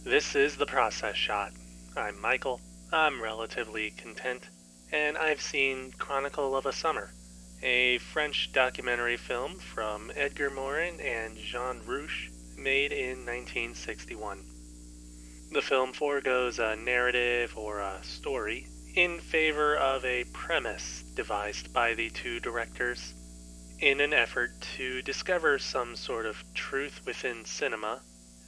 This is The Process Shot. I'm Michael, I'm relatively content, and I've seen Chronicle of a Summer, a French documentary film from Edgar Morin and Jean Rouch, made in 1961. The film foregoes a narrative or a story in favor of a premise devised by the two directors. In an effort to discover some sort of truth within cinema,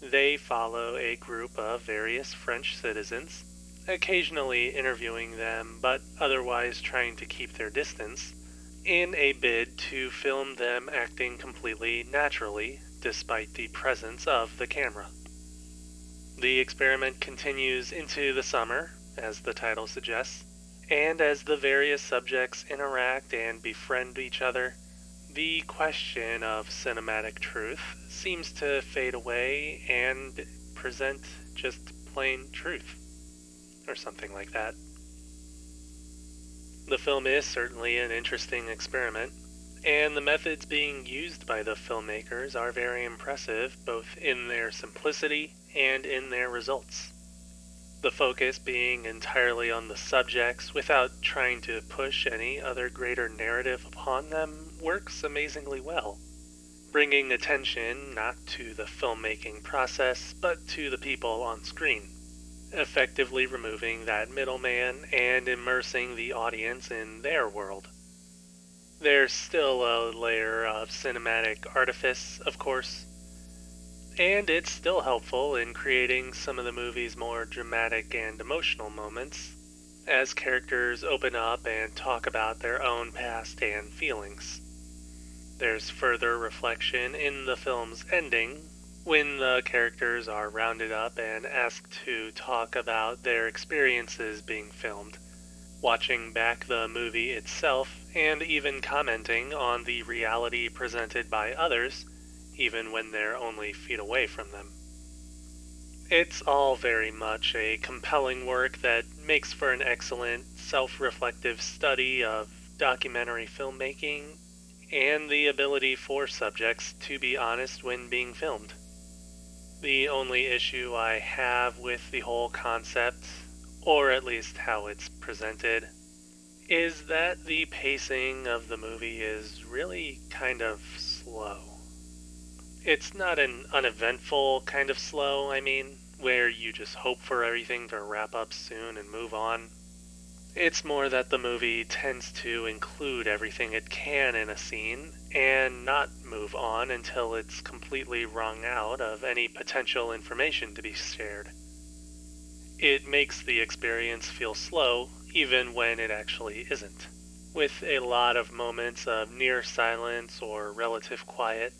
they follow a group of various French citizens, occasionally interviewing them but otherwise trying to keep their distance, in a bid to film them acting completely naturally despite the presence of the camera. The experiment continues into the summer, as the title suggests, and as the various subjects interact and befriend each other, the question of cinematic truth seems to fade away and present just plain truth, or something like that. The film is certainly an interesting experiment, and the methods being used by the filmmakers are very impressive both in their simplicity and in their results. The focus being entirely on the subjects without trying to push any other greater narrative upon them works amazingly well, bringing attention not to the filmmaking process but to the people on screen, effectively removing that middleman and immersing the audience in their world. There's still a layer of cinematic artifice, of course, and it's still helpful in creating some of the movie's more dramatic and emotional moments, as characters open up and talk about their own past and feelings. There's further reflection in the film's ending, when the characters are rounded up and asked to talk about their experiences being filmed, watching back the movie itself, and even commenting on the reality presented by others, even when they're only feet away from them. It's all very much a compelling work that makes for an excellent, self-reflective study of documentary filmmaking and the ability for subjects to be honest when being filmed. The only issue I have with the whole concept, or at least how it's presented, is that the pacing of the movie is really kind of slow. It's not an uneventful kind of slow, where you just hope for everything to wrap up soon and move on. It's more that the movie tends to include everything it can in a scene and not move on until it's completely wrung out of any potential information to be shared. It makes the experience feel slow even when it actually isn't, with a lot of moments of near silence or relative quiet.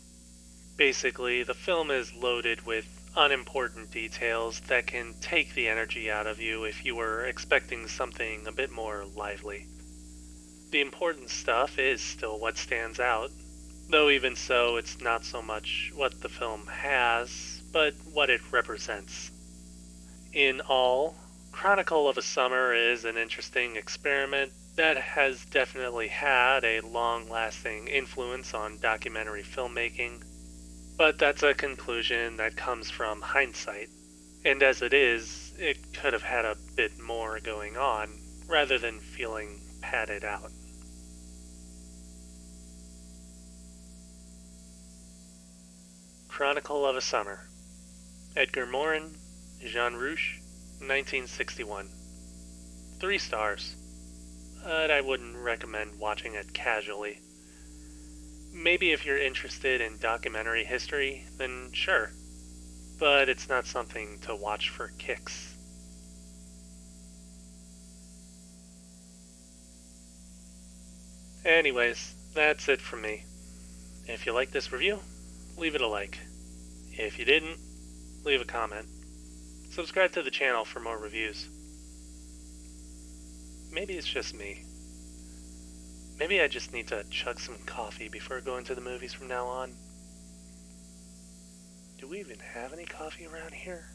Basically, the film is loaded with unimportant details that can take the energy out of you if you were expecting something a bit more lively. The important stuff is still what stands out, though even so, it's not so much what the film has, but what it represents. In all, Chronicle of a Summer is an interesting experiment that has definitely had a long-lasting influence on documentary filmmaking, but that's a conclusion that comes from hindsight, and as it is, it could have had a bit more going on, rather than feeling padded out. Chronicle of a Summer. Edgar Morin, Jean Rouch, 1961. 3 stars, but I wouldn't recommend watching it casually. Maybe if you're interested in documentary history, then sure, but it's not something to watch for kicks. Anyways, that's it from me. If you liked this review, leave it a like. If you didn't, leave a comment. Subscribe to the channel for more reviews. Maybe it's just me. Maybe I just need to chug some coffee before going to the movies from now on. Do we even have any coffee around here?